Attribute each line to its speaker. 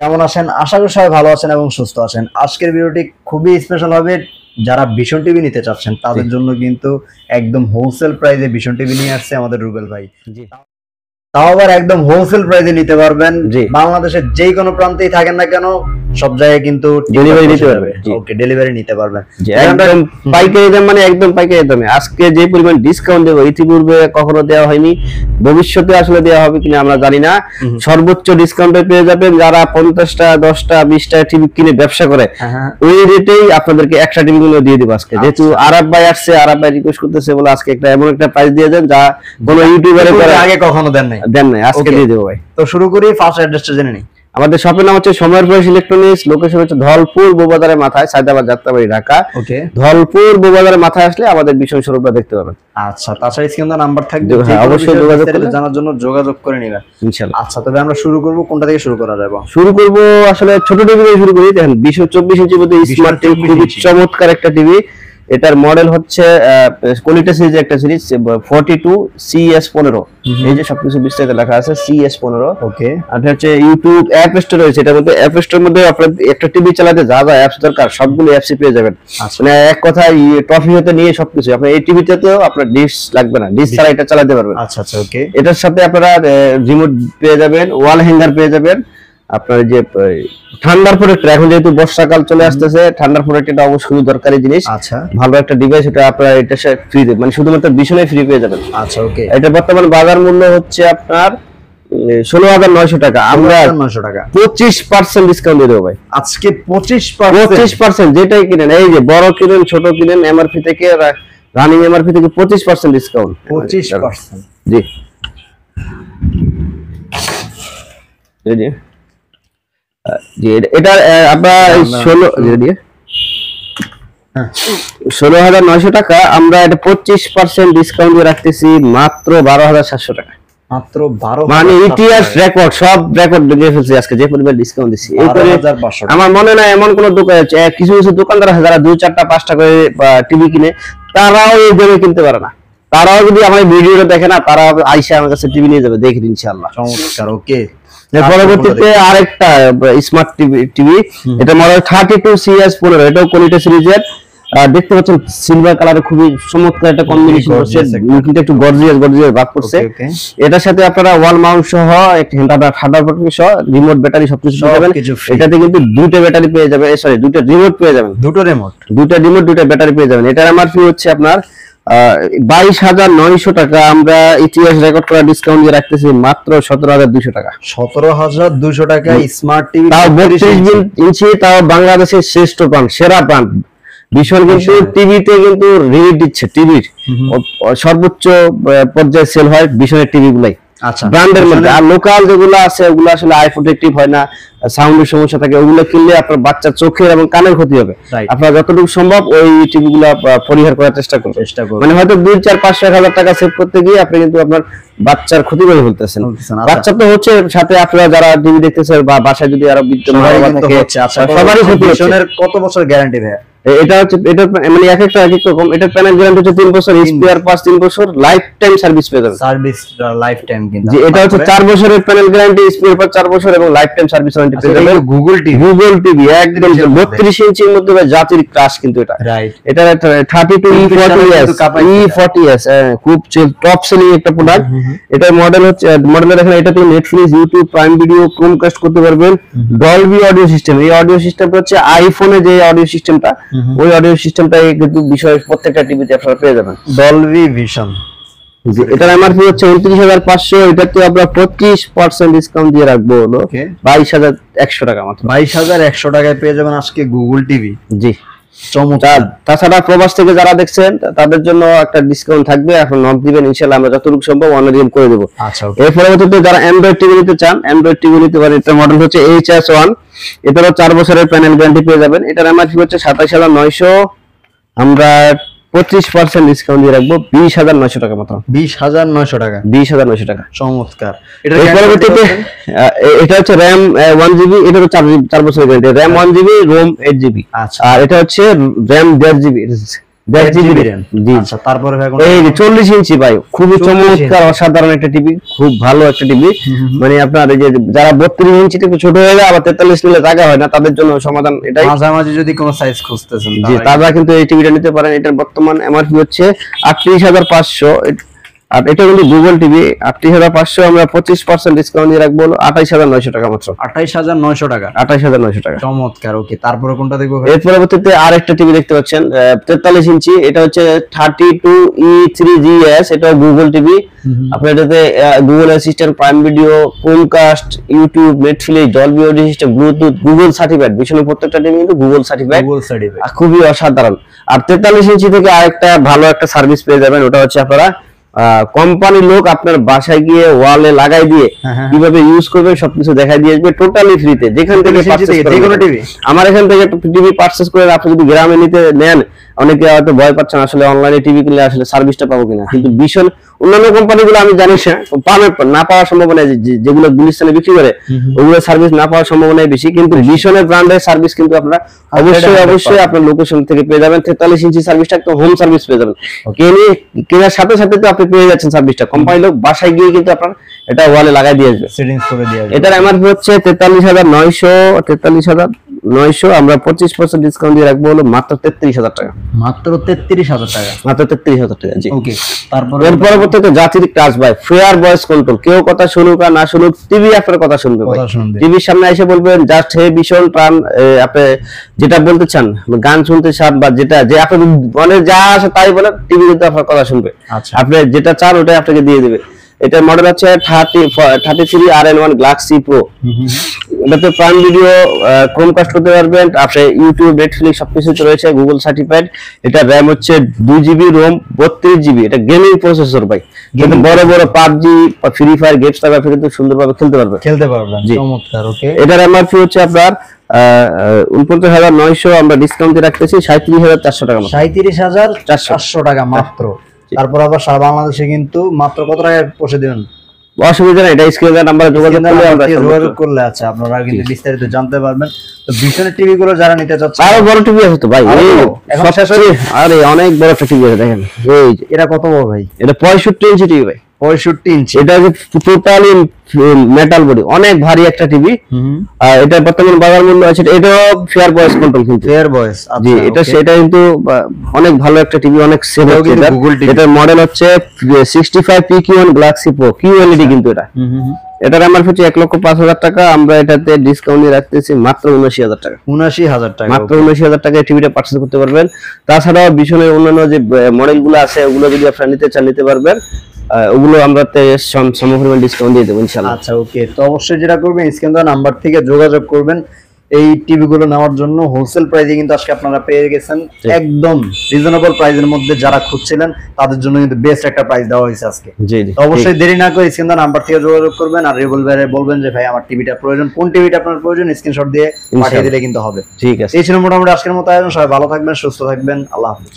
Speaker 1: কেমন আছেন? আশা করি সবাই ভালো আছেন এবং সুস্থ আছেন। আজকের ভিডিওটি খুবই স্পেশাল হবে। যারা ভিশন টিভি নিতে চাচ্ছেন তাদের জন্য কিন্তু একদম হোলসেল প্রাইসে ভিশন টিভি নিয়ে আসছে আমাদের রুবেল ভাই।
Speaker 2: জি
Speaker 1: তাও আবার একদম হোলসেল প্রাইসে নিতে পারবেন।
Speaker 2: জি।
Speaker 1: বাংলাদেশের যেই কোনো প্রান্তেই থাকেন না কেন সব জায়গায় কিন্তু
Speaker 2: ডেলিভারি নিতে পারবে।
Speaker 1: ওকে, ডেলিভারি নিতে পারবেন।
Speaker 2: একদম পাইকারি দাম, মানে একদম পাইকারি দামে আজকে যে পরিমাণ ডিসকাউন্ট দেবো ইতিপূর্বে কখনো দেওয়া হয়নি, ভবিষ্যতে আসলে দেওয়া হবে কিনা আমরা জানি না। সর্বোচ্চ ডিসকাউন্টে পেয়ে যাবেন যারা 50টা 10টা 20টা টিভি কিনে ব্যবসা করে, ওই রেটেই আপনাদেরকে একটা টিভি গুলো দিয়ে দেবো আজকে। যেহেতু আরব ভাই আসছে, আরব ভাই রিকোয়েস্ট করতেছে বলে আজকে একটা এমন একটা প্রাইস দিয়ে দেন যা কোনো ইউটিউবারে
Speaker 1: আগে কখনো দেন নাই,
Speaker 2: আজকে দিয়ে দেবো ভাই।
Speaker 1: তো শুরু করি, ফার্স্ট অ্যাড্রেসটা জেনে নিই।
Speaker 2: আমাদের শপের নাম হচ্ছে সময়ের প্রয়াস ইলেকট্রনিক্স, লোকেশন হচ্ছে ধলপুর বউবাজারের মাথায়, সায়দাবাদ যাত্রাবাড়ি, ঢাকা।
Speaker 1: ওকে,
Speaker 2: ধলপুর বউবাজারের মাথায় আসলে আমাদের ভীষণ শোরুমটা দেখতে পাবেন।
Speaker 1: আচ্ছা, তাছাড়া স্ক্রিনে নাম্বার থাকবে,
Speaker 2: অবশ্যই যোগাযোগ করে
Speaker 1: জানার জন্য যোগাযোগ করে নেবেন
Speaker 2: ইনশাআল্লাহ।
Speaker 1: আচ্ছা, তবে আমরা শুরু করব, কোনটা থেকে শুরু করা যাবে?
Speaker 2: শুরু করব আসলে ছোট টিভি দিয়ে শুরু করি। দেখেন 24 ইঞ্চির মধ্যে স্মার্ট টিভি, খুবই চমৎকার একটা টিভি। এটার মডেল হচ্ছে কোয়ালিটি সিরিজের একটা সিরিজ 42 CS15। এই যে সবকিছু বিস্তারিত লেখা আছে CS15।
Speaker 1: ওকে,
Speaker 2: আর হচ্ছে ইউটিউব অ্যাপ স্টোর রয়েছে, এটার মধ্যে অ্যাপ স্টোরের মধ্যে আপনার একটা টিভি চালাতে যা যা অ্যাপস দরকার সবগুলো অ্যাপসই পেয়ে যাবেন। মানে এক কথায় ট্রফি হতে নিয়ে সবকিছু আপনার এই টিভিতেও আপনার ডিশ লাগবে না, ডিশ ছাড়া এটা চালাতে পারবেন।
Speaker 1: আচ্ছা আচ্ছা, ওকে।
Speaker 2: এটার সাথে আপনারা রিমোট পেয়ে যাবেন, ওয়াল হ্যাঙ্গার পেয়ে যাবেন, আপনার যে ঠান্ডার প্রোটেক্টর, এখন যেহেতু বর্ষাকাল চলে আসতেছে, ঠান্ডার প্রোটেক্টর এটা অবশ্যই দরকারি জিনিস।
Speaker 1: আচ্ছা,
Speaker 2: ভালো একটা ডিভাইস, এটা আপনারা এটা ফ্রি, মানে শুধুমাত্র ভীষণই ফ্রি পেয়ে যাবেন।
Speaker 1: আচ্ছা, ওকে।
Speaker 2: এটা বর্তমান বাজার মূল্য হচ্ছে আপনার 16,900 টাকা। আমরা
Speaker 1: 900 টাকা
Speaker 2: 25% ডিসকাউন্ট দিয়ে দেবো ভাই
Speaker 1: আজকে। 25%,
Speaker 2: যেটাই কিনেন, এই যে বড় কিনেন ছোট কিনেন, এমআরপি থেকে রানিং এমআরপি থেকে 25% ডিসকাউন্ট।
Speaker 1: 25%,
Speaker 2: জি জি জি। এটা আপনার 16,900 টাকা। আমরা এটা 25% ডিসকাউন্ট দিয়ে রাখতেছি মাত্র 12,700 টাকা।
Speaker 1: মাত্র 12,
Speaker 2: মানে ইতিহাস রেকর্ড, সব রেকর্ড ভেঙে ফেলছে আজকে যে পরিমাণ ডিসকাউন্ট দিচ্ছি। আমার মনে হয় এমন কোন দোকান আছে, কিছু কিছু দোকানদার আছে যারা 2, 4টা 5টা করে টিভি কিনে, তারাও এই দামে কিনতে পারে না। তারাও যদি আমার ভিডিওটা দেখে না, তারা আইসা আমার কাছে টিভি নিয়ে যাবে, দেখি ইনশাআল্লাহ।
Speaker 1: চমৎকার, ওকে।
Speaker 2: পরবর্তীতে আরেকটা স্মার্ট টিভি, এটা মডেল 32 CS15, এটাও কোয়ালিটি সিরিজের। দেখতে পাচ্ছেন সিলভার কালারে খুবই চমৎকার একটা কম্বিনেশন করছে, কিন্তু একটু গর্জিয়াস ভাব করছে। এটার সাথে আপনারা ওয়াল মাউন্ট সহ একটা ঠান্ডা প্রোটেক্টর সহ রিমোট ব্যাটারি সবকিছু পেয়ে যাবেন। এটাতে কিন্তু দুটো ব্যাটারি পেয়ে যাবেন, সরি দুটো রিমোট পেয়ে যাবেন, দুটো রিমোট দুটো ব্যাটারি পেয়ে যাবেন। এটার এমআরপি হচ্ছে আপনার 22,900 টাকা। আমরা ইতিহাস রেকর্ড করা ডিসকাউন্ট দিয়ে রাখতেছি মাত্র 17,200 টাকা।
Speaker 1: 17,200 টাকা স্মার্ট টিভি,
Speaker 2: তাও 32 ইঞ্চি, তাও বাংলাদেশের শ্রেষ্ঠ ব্র্যান্ড, সেরা ব্র্যান্ড ভীষণ। কিন্তু টিভিতে কিন্তু রেট দিচ্ছে, টিভির সর্বোচ্চ পর্যায়ে সেল হয় ভীষণের টিভি গুলাই।
Speaker 1: আচ্ছা,
Speaker 2: ব্র্যান্ডের মধ্যে। আর লোকাল যেগুলো আছে ওগুলো আসলে আই প্রোটেক্টিভ হয় না, সাউন্ডের সমস্যা থাকে, ওগুলো কিনলে আপনার বাচ্চার চোখের এবং কানের ক্ষতি হবে। আপনারা যতটুকু সম্ভব ওই টিভি গুলা পরিহার করার চেষ্টা করবেন। মানে হয়তো 2, 4, 5, 1,000 টাকা সেভ করতে গিয়ে আপনি কিন্তু আপনার বাচ্চার ক্ষতি করে ফেলতেছেন। বাচ্চা তো হচ্ছে, সাথে আপনারা যারা টিভি দেখতেছেন বা বাসায় যদি আরো বিদ্যমান থাকে সবারই ক্ষতি হচ্ছে।
Speaker 1: কত বছর গ্যারান্টি ভাই?
Speaker 2: এটা হচ্ছে, এটা মানে এক একটা এক এক রকম। এটা প্যানেল গ্যারান্টি হচ্ছে 3 বছর, স্পেয়ার পার্টস 3 বছর, লাইফ টাইম সার্ভিস পেয়ে যাবেন।
Speaker 1: সার্ভিস লাইফ টাইম, কিন্তু
Speaker 2: এটা হচ্ছে 4 বছরের প্যানেল গ্যারান্টি, স্পেয়ার পার্টস 4 বছর এবং লাইফ টাইম সার্ভিস ওয়ারেন্টি পেয়ে যাবেন। গুগল টিভি একদম 32 ইঞ্চির মধ্যে জাতির ক্লাস, কিন্তু এটা রাইট। এটা 32 E40s, খুব টপ সেলিং একটা প্রোডাক্ট। এটার মডেল হচ্ছে, মডেলের এখানে এটা তুমি Netflix, YouTube, prime video, Chromecast করতে পারবেন। ডলবি অডিও সিস্টেম, এই অডিও সিস্টেমটা হচ্ছে আইফোনে যে অডিও সিস্টেমটা, ওই অডিও সিস্টেমটা কিন্তু বিষয় প্রত্যেকটা টিভিতে আপনারা পেয়ে যাবেন।
Speaker 1: Dolby vision.
Speaker 2: এটার এমআরপি হচ্ছে 29,500, এটাতে আমরা 25% ডিসকাউন্ট দিয়ে রাখবো হলো 22,100 টাকা মাত্র।
Speaker 1: 22,100 টাকায় পেয়ে যাবেন আজকে গুগল টিভি।
Speaker 2: জি,
Speaker 1: চমৎকার।
Speaker 2: তাছাড়া প্রবাস থেকে যারা দেখছেন তাদের জন্য একটা ডিসকাউন্ট থাকবে, এখন নক দিবেন, ইনশাআল্লাহ আমরা যতটুকু সম্ভব অনলাইন করে দেব।
Speaker 1: আচ্ছা,
Speaker 2: এর পরবর্তীতে যারা অ্যান্ড্রয়েড টিভি নিতে চান, অ্যান্ড্রয়েড টিভি নিতে পারেন। এটা মডেল হচ্ছে HS1, এটারও 4 বছরের প্যানেল গ্যারান্টি পেয়ে যাবেন। এটার এমআরপি হচ্ছে 27,900, আমরা 25% ডিসকাউন্ট দিয়ে রাখবো 20,900 টাকা মাত্র।
Speaker 1: 20,900 টাকা,
Speaker 2: 20,900 টাকা।
Speaker 1: চমৎকার।
Speaker 2: এটার পরবর্তীতে এটা হচ্ছে RAM 1GB, এটারও 4 বছরের guarantee, RAM 1GB, ROM 8GB।
Speaker 1: আচ্ছা,
Speaker 2: আর এটা হচ্ছে RAM 1.5GB, 1.5 GB RAM। জি
Speaker 1: আচ্ছা, তারপরে ভাই
Speaker 2: এই যে 40 ইঞ্চি ভাই, খুবই চমৎকার অসাধারণ একটা টিভি, খুব ভালো একটা টিভি। মানে আপনার এই যে যারা 32 ইঞ্চি থেকে ছোট হয়ে যায়, আবার 43 নিলে জায়গা হয় না, তাদের জন্য সমাধান এটাই।
Speaker 1: মাঝামাঝি যদি কোনো সাইজ খুঁজতেছেন
Speaker 2: জি, তারা কিন্তু এই টিভিটা নিতে পারেন। এটার বর্তমান এমআরপি হচ্ছে 38,500, আর এটা কিন্তু গুগল টিভি। 38,500 আমরা 25% ডিসকাউন্ট দিয়ে রাখবো 28,900 টাকা মাত্র।
Speaker 1: 28,900 টাকা।
Speaker 2: 28,900 টাকা।
Speaker 1: চমৎকার। ওকে, তারপরে কোনটা দেখবো ভাই?
Speaker 2: এর পরবর্তীতে আরেকটা টিভি দেখতে পাচ্ছেন, 43 ইঞ্চি। এটা হচ্ছে 32E3GS, এটা গুগল টিভি। আপনার এটাতে Google assistant, prime video, Chromecast, YouTube, Netflix, Dolby audio system, Bluetooth, Google certified. বিশেষ প্রত্যেকটা টিভি কিন্তু গুগল সার্টিফাইড। খুবই অসাধারণ। আর 43 ইঞ্চি থেকে আরেকটা ভালো একটা সার্ভিস পেয়ে যাবেন, ওটা হচ্ছে আপনারা কোম্পানির লোক আপনার বাসায় গিয়ে ওয়ালে লাগাই দিয়ে কিভাবে ইউজ করবে সবকিছু দেখাই দিয়ে আসবে টোটালি ফ্রিতে। যেখান থেকে আমার এখান থেকে টিভি পারচেজ করে আপনি যদি গ্রামে নিতে নেন, অনেকে হয়তো ভয় পাচ্ছেন আসলে অনলাইনে টিভি কিনলে আসলে সার্ভিসটা পাবো কিনা, কিন্তু ভীষণ অন্যান্য কোম্পানিগুলো আমি জানি না পাওয়ার সম্ভাবনা, যেগুলো গুলিস্তানে বিক্রি করে ওগুলো সার্ভিস না পাওয়ার সম্ভাবনা বেশি, কিন্তু ভীষণের ব্র্যান্ডের সার্ভিস কিন্তু আপনারা অবশ্যই আপনার লোকেশন থেকে পেয়ে যাবেন। 43 ইঞ্চি সার্ভিসটা একদম হোম সার্ভিস পেয়ে যাবেন। কেনার সাথে সাথে তো আপনি পেয়ে যাচ্ছেন সার্ভিসটা, কোম্পানির লোক বাসায় গিয়ে কিন্তু আপনার এটা ওয়ালে লাগাই দিয়ে আসবে,
Speaker 1: সেটিংস করে দিয়ে আসবে।
Speaker 2: এটার এমআরপি হচ্ছে 43,900, আমরা 25% ডিসকাউন্ট দিয়ে রাখবো হলো মাত্র 33,000 টাকা।
Speaker 1: মাত্র 33,000 টাকা।
Speaker 2: মাত্র 33,000 টাকা। জি,
Speaker 1: ওকে। তারপর
Speaker 2: এর পরবর্তীতে জাতির ক্লাস ভাই, ফেয়ার ভয়েস কন্ট্রোল। কেউ কথা শুনুক আর না শুনুক, টিভি আপনার কথা শুনবে ভাই। টিভির সামনে এসে বলবেন জাস্ট হে ভীষণ প্রাণ, আপনি যেটা বলতে চান, গান শুনতে চান, বা যেটা যে আপনি মনে যা আসে তাই বলেন, টিভি কিন্তু আপনার কথা শুনবে। আপনি যেটা চান ওটাই আপনাকে দিয়ে দিবে। এটার মডেল হচ্ছে 33RN1 গ্যালাক্সি প্রো। এটাতে প্রাইম ভিডিও, ক্রোমকাস্ট করতে পারবেন, আপনি ইউটিউব, নেটফ্লিক্স সবকিছু রয়েছে, গুগল সার্টিফাইড। এটা র্যাম হচ্ছে 2GB, রোম 32GB। এটা গেমিং প্রসেসর ভাই, কিন্তু বড় বড় পাবজি, ফ্রি ফায়ার গেমস থাকবে, আপনি কিন্তু সুন্দরভাবে খেলতে পারবেন।
Speaker 1: চমৎকার। ওকে,
Speaker 2: এটার এমআরপি হচ্ছে আপনার 49,900, আমরা ডিসকাউন্ট দিয়ে রাখতেছি 37,400 টাকা।
Speaker 1: 37,400 টাকা মাত্র। তারপর আবার সারা বাংলাদেশে কিন্তু মাত্র কত টাকায় পৌঁছে দিবেন?
Speaker 2: অসুবিধা নেই, এটা স্ক্রিনে নাম্বারে
Speaker 1: যোগাযোগ করলে আছে আপনারা কিন্তু বিস্তারিত জানতে পারবেন। তো ভীষণের টিভি গুলো যারা নিতে চাচ্ছে,
Speaker 2: আরো বড় টিভি আছে তো ভাই, এখন শেষ হয়ে, আরে অনেক বড় একটা টিভি আছে দেখেন। এই
Speaker 1: এটা কত বড় ভাই?
Speaker 2: এটা 65 ইঞ্চি টিভি ভাই।
Speaker 1: 65 ইঞ্চি।
Speaker 2: এটা টোটালি মেটাল বডি, অনেক ভারী একটা টিভি। এটা বর্তমান বাজার মূল্য আছে, এটাও ফেয়ার ভয়েস কন্ট্রোল, কিন্তু
Speaker 1: ফেয়ার ভয়েস।
Speaker 2: জি, এটা সেটা কিন্তু অনেক ভালো একটা টিভি, অনেক সেভ। এটার মডেল হচ্ছে 65PQ1 গ্যালাক্সি প্রো, QLED কিন্তু এটা। এটার এমআরপি হচ্ছে 1,05,000 টাকা, আমরা এটাতে ডিসকাউন্ট দিয়ে রাখতেছি মাত্র 79,000 টাকা।
Speaker 1: 79,000 টাকা,
Speaker 2: মাত্র 79,000 টাকায় টিভিটা পারচেজ করতে পারবেন। তাছাড়াও ভীষণের অন্যান্য যে মডেলগুলো আছে ওগুলো যদি আপনারা নিতে চান নিতে পারবেন, ওগুলো আমরা সমপরিমাণ ডিসকাউন্ট দিয়ে দেবো ইনশাআল্লাহ।
Speaker 1: আচ্ছা, ওকে। তো অবশ্যই যেটা করবেন, স্ক্রিন দেওয়া নাম্বার থেকে যোগাযোগ করবেন এই টিভি গুলো নেওয়ার জন্য। হোলসেল প্রাইসে কিন্তু আজকে আপনারা পেয়ে গেছেন, একদম রিজনেবল প্রাইসের মধ্যে। যারা খুঁজছিলেন তাদের জন্য কিন্তু বেস্ট একটা প্রাইস দেওয়া হয়েছে আজকে। তো অবশ্যই দেরি না করে স্ক্রিন দেওয়া নাম্বার থেকে যোগাযোগ করবেন, আর রিবল ভাইরে বলবেন যে ভাই আমার টিভিটা প্রয়োজন, কোন টিভিটা আপনার প্রয়োজন, স্ক্রিনশট দিয়ে পাঠিয়ে দিলে কিন্তু হবে।
Speaker 2: ঠিক আছে,
Speaker 1: এই ছিল মোটামুটি আজকের মতো আয়োজন। সবাই ভালো থাকবেন, সুস্থ থাকবেন, আল্লাহ হাফেজ।